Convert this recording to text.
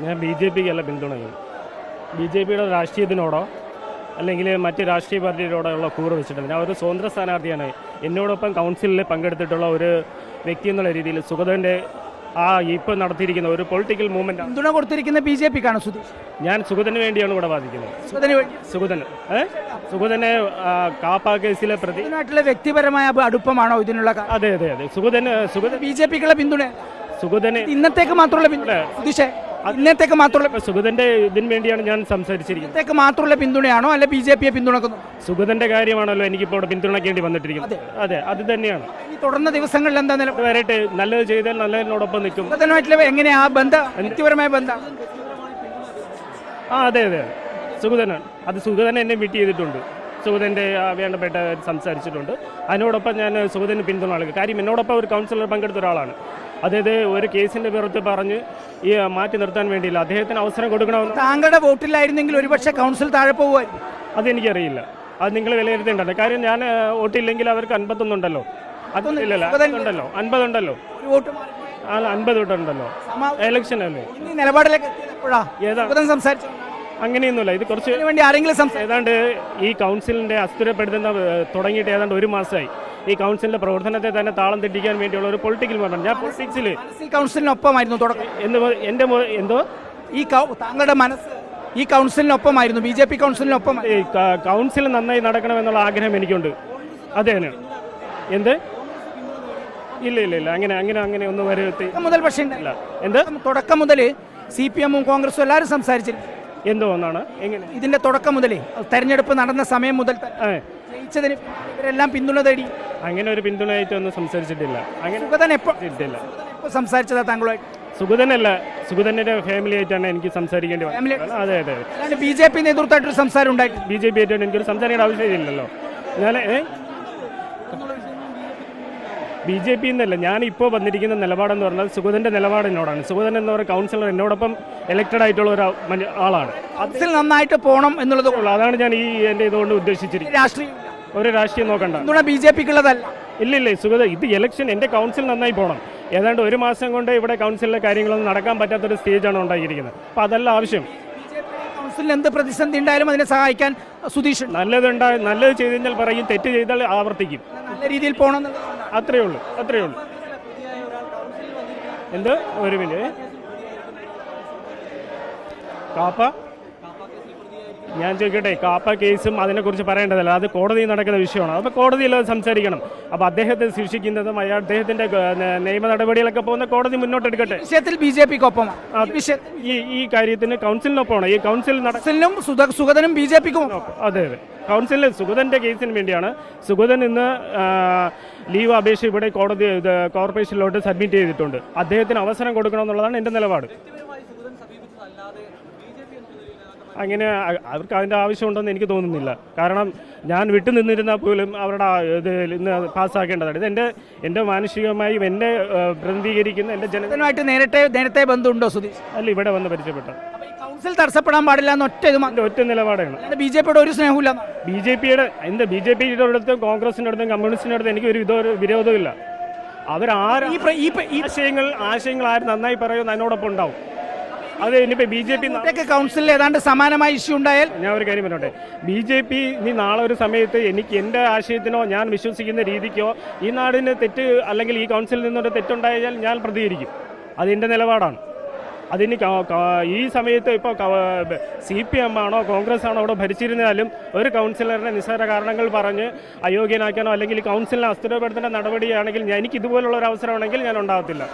ഞാൻ BJPക്കല്ല പിന്തുണയും. BJPയുടെ രാഷ്ട്രീയത്തിനോടോ അല്ലെങ്കിൽ മറ്റ് രാഷ്ട്രീയ പാർട്ടിയോടുള്ള കൂറ് വെച്ചിട്ടുണ്ട്. ഞാൻ ഒരു സ്വതന്ത്ര സ്ഥാനാർത്ഥിയാണ്. എന്നോടൊപ്പം കൗൺസിലിൽ പങ്കെടുത്തിട്ടുള്ള ഒരു വ്യക്തി എന്നുള്ള രീതിയിൽ സുഗതൻ്റെ ഇപ്പോൾ നടത്തിയിരിക്കുന്ന ഒരു പൊളിറ്റിക്കൽ മൂവ്മെന്റ് പിന്തുണ കൊടുത്തിരിക്കുന്ന BJPക്കാണ് സുധീഷ്. ഞാൻ സുഗതന് വേണ്ടിയാണ് ഇവിടെ വാദിക്കുന്നത്. സുഗതനെ കാപ്പ കേസിലെ പ്രതി വ്യക്തിപരമായ അടുപ്പമാണോ ഇതിനുള്ള? അതെ അതെ അതെ. സുഗതൻ BJPക്കുള്ള പിന്തുണ സുഗതന് ഇന്നത്തേക്ക് മാത്രമുള്ള പിന്തുണ സുധീഷേ, ഇന്നത്തേക്ക് മാത്രമുള്ള സുഗതന്റെ ഇതിന് വേണ്ടിയാണ് ഞാൻ സംസാരിച്ചിരിക്കുന്നത്. ഇന്നത്തേക്ക് മാത്രമുള്ള പിന്തുണയാണോ അല്ല BJPയെ പിന്തുണക്കുന്നു? സുഗതന്റെ കാര്യമാണല്ലോ എനിക്കിപ്പോൾ ഇവിടെ പിന്തുണയ്ക്കേണ്ടി വന്നിട്ടിരിക്കുന്നത്. അതെ, അത് തന്നെയാണ്. ഈ തുടർന്ന ദിവസങ്ങളിൽ എന്താ വരട്ടെ, നല്ലത് ചെയ്താൽ നല്ലതിനോടൊപ്പം നിൽക്കും. സുഗതനുമായിട്ടുള്ള എങ്ങനെയാ ബന്ധം, വ്യക്തിപരമായ ബന്ധം? അതെ അതെ, സുഗതനാണ്. അത് സുഗതൻ എന്നെ മീറ്റ് ചെയ്തിട്ടുണ്ട്. സുഗതൻ്റെ വേണ്ടപ്പെട്ട സംസാരിച്ചിട്ടുണ്ട്. അതിനോടൊപ്പം ഞാൻ സുഗതന് പിന്തുണ നൽകും. കാര്യം എന്നോടൊപ്പം ഒരു കൗൺസിലർ പങ്കെടുത്ത ഒരാളാണ്. അതായത് ഒരു കേസിന്റെ പുറത്ത് പറഞ്ഞ് ഈ മാറ്റി നിർത്താൻ വേണ്ടിയില്ല, അദ്ദേഹത്തിന് അവസരം കൊടുക്കണമെന്ന്. താങ്കളുടെ വോട്ടിലായിരുന്നെങ്കിൽ ഒരുപക്ഷെ കൗൺസിൽ താഴെ പോകുമായിരുന്നു. അതെനിക്കറിയില്ല, അത് നിങ്ങൾ വിലയിരുത്തേണ്ടത്. കാര്യം ഞാൻ വോട്ടില്ലെങ്കിൽ അവർക്ക് 51 ഉണ്ടല്ലോ. അതില്ലല്ലോ, 50 ഉണ്ടല്ലോ, 50 വോട്ടുണ്ടല്ലോ. ഇലക്ഷൻ അല്ലേ? നിലപാടിലേക്ക് സംസാരിച്ചു അങ്ങനെയൊന്നുമില്ല. ഇത് കുറച്ച് ഏതാണ്ട് ഈ കൗൺസിലിന്റെ അസ്ഥിരപ്പെടുത്തുന്ന തുടങ്ങിയിട്ട് ഏതാണ്ട് 1 മാസമായി. ഈ കൗൺസിലിന്റെ പ്രവർത്തനത്തെ തന്നെ താളം തെറ്റിക്കാൻ വേണ്ടിയുള്ള ഒരു പൊളിറ്റിക്കൽ മൂവ്മെന്റ്. ഞാൻ പൊളിറ്റിക്സിൽ കൗൺസിലിനൊപ്പമായിരുന്നു തുടക്കം. എന്തോ ഈ താങ്കളുടെ മനസ്സ് ഈ കൗൺസിലിനൊപ്പമായിരുന്നു, BJP കൗൺസിലിനൊപ്പം. കൗൺസിൽ നന്നായി നടക്കണമെന്നുള്ള ആഗ്രഹം എനിക്കുണ്ട്. അതേന് എന്ത് ഇല്ല ഇല്ല ഇല്ല, അങ്ങനെ ഒന്നും മുതൽ. പക്ഷേ എന്ത് തുടക്കം മുതൽ CPM-ഉം കോൺഗ്രസും എല്ലാവരും സംസാരിച്ചിരുന്നു. എന്തോ ഒന്നാണ് എങ്ങനെ ഇതിന്റെ തുടക്കം മുതലേ തെരഞ്ഞെടുപ്പ് നടന്ന സമയം മുതൽ ജയിച്ചതിന് ഇവരെല്ലാം പിന്തുണ തേടി. അങ്ങനെ ഒരു പിന്തുണയായിട്ടൊന്നും സംസാരിച്ചിട്ടില്ല. സുഗതൻ എപ്പോൾ സംസാരിച്ചതാ താങ്കളുമായിട്ട്? സുഗതനല്ല, സുഗതന്റെ ഫാമിലി ആയിട്ടാണ് എനിക്ക് സംസാരിക്കേണ്ടി വന്നത്. അതെ അതെ. BJP നേതൃത്വമായിട്ടൊരു സംസാരം ഉണ്ടായിട്ട് BJP ആയിട്ടാണ് എനിക്കൊരു സംസാരിക്കേണ്ട ആവശ്യമില്ലല്ലോ. ഞാൻ BJP എന്നല്ല, ഞാൻ ഇപ്പോൾ വന്നിരിക്കുന്ന നിലപാടെന്ന് പറഞ്ഞാൽ സുഗതന്റെ നിലപാടിനോടാണ്. സുഗതൻ എന്ന ഒരു കൗൺസിലർ എന്നോടൊപ്പം ഇലക്റ്റഡ് ആയിട്ടുള്ള ഒരു ആളാണ്. അതിൽ നന്നായിട്ട് പോകണം എന്നുള്ളത് അതാണ് ഞാൻ ഈ എന്റെ ഇതുകൊണ്ട് ഉദ്ദേശിച്ചിരിക്കുന്നത്. ഒരു രാഷ്ട്രീയം നോക്കണ്ട, BJPക്കുള്ളതല്ല. ഇല്ലില്ല സുഗത, ഇത് ഇലക്ഷൻ എന്റെ കൗൺസിൽ നന്നായി പോകണം. ഏതാണ്ട് 1 മാസം കൊണ്ട് ഇവിടെ കൗൺസിലിലെ കാര്യങ്ങളൊന്നും നടക്കാൻ പറ്റാത്തൊരു സ്റ്റേജാണ് ഉണ്ടായിരിക്കുന്നത്. അപ്പൊ അതല്ല ആവശ്യം. കൗൺസിലിൽ എന്ത് പ്രതിസന്ധി ഉണ്ടായാലും അതിനെ സഹായിക്കാൻ സുധീഷ്. നല്ലത് ചെയ്ത് കഴിഞ്ഞാൽ പറയും, തെറ്റ് ചെയ്താൽ ആവർത്തിക്കും. നല്ല രീതിയിൽ പോകണം, അത്രേ ഉള്ളൂ. എന്ത് ഒരു മിനിറ്റ്, കാപ്പ ഞാൻ ചോദിക്കട്ടെ, കാപ്പ കേസും അതിനെക്കുറിച്ച് പറയേണ്ടതല്ല, അത് കോടതിയിൽ നടക്കുന്ന വിഷയമാണ്. അപ്പോൾ കോടതിയിൽ അത് സംസാരിക്കണം. അപ്പോൾ അദ്ദേഹത്തെ ശിക്ഷിക്കുന്നതും അദ്ദേഹത്തിന്റെ നിയമ നടപടികളൊക്കെ പോകുന്ന കോടതി മുന്നോട്ടെടുക്കട്ടെ. വിഷയത്തിൽ BJPക്കൊപ്പം ഈ കാര്യത്തിന് കൗൺസിലിനൊപ്പമാണ്. ഈ കൗൺസിലും സുഗതനും BJPക്കും. അതെ അതെ, കൗൺസിലിൽ സുഗതന്റെ കേസിന് വേണ്ടിയാണ്. സുഗതൻ ഇന്ന് ലീവ് അപേക്ഷ ഇവിടെ കോർപ്പറേഷനിലോട്ട് സബ്മിറ്റ് ചെയ്തിട്ടുണ്ട്. അദ്ദേഹത്തിന് അവസരം കൊടുക്കണമെന്നുള്ളതാണ് എൻ്റെ നിലപാട്. അങ്ങനെ അവർക്ക് അതിൻ്റെ ആവശ്യമുണ്ടെന്ന് എനിക്ക് തോന്നുന്നില്ല. കാരണം ഞാൻ വിട്ടു നിന്നിരുന്നാൽ പോലും അവരുടെ ഇത് ഇന്ന് പാസ്സാക്കേണ്ടതാണ്. ഇത് എൻ്റെ മാനുഷികമായും എന്നെ പ്രതിനിധീകരിക്കുന്ന എൻ്റെ ജനങ്ങളുമായിട്ട് നേരത്തെ ബന്ധമുണ്ടോ സുധീഷ്? അല്ല, ഇവിടെ വന്ന് പരിചയപ്പെട്ട. കൗൺസിൽ തടസ്സപ്പെടാൻ പാടില്ല എന്ന് ഒറ്റ നിലപാടാണ്. BJPയുടെ ഒരു സ്നേഹമില്ല. BJPയുടെ അടുത്തും കോൺഗ്രസിൻ്റെ അടുത്തും കമ്മ്യൂണിസ്റ്റിൻ്റെ അടുത്തും എനിക്ക് ഒരു വിരോധമില്ല. ആശയങ്ങൾ ആര് നന്നായി പറയുമെന്ന് അതിനോടൊപ്പം ഉണ്ടാവും. അത് ഇനിയിപ്പോൾ BJP കൗൺസിലിൽ ഏതാണ്ട് സമാനമായ ഇഷ്യൂ ഉണ്ടായാൽ ഞാൻ ഒരു കാര്യം പറഞ്ഞോട്ടെ, BJP ഇനി നാളെ ഒരു സമയത്ത് എനിക്ക് എൻ്റെ ആശയത്തിനോ ഞാൻ വിശ്വസിക്കുന്ന രീതിക്കോ ഈ നാടിന് തെറ്റ് അല്ലെങ്കിൽ ഈ കൗൺസിലിൽ നിന്നൊരു തെറ്റുണ്ടായാൽ ഞാൻ പ്രതികരിക്കും. അതെൻ്റെ നിലപാടാണ്. അതിന് ഈ സമയത്ത് ഇപ്പോൾ CPM ആണോ കോൺഗ്രസ് ആണോ അവിടെ ഭരിച്ചിരുന്നാലും ഒരു കൗൺസിലറിനെ നിസ്സാര കാരണങ്ങൾ പറഞ്ഞ് അയോഗ്യനാക്കാനോ അല്ലെങ്കിൽ കൗൺസിലിനെ അസ്ഥിരപ്പെടുത്തേണ്ട നടപടിയാണെങ്കിൽ എനിക്ക് ഇതുപോലുള്ള ഒരു അവസരമാണെങ്കിൽ ഞാൻ ഉണ്ടാകത്തില്ല.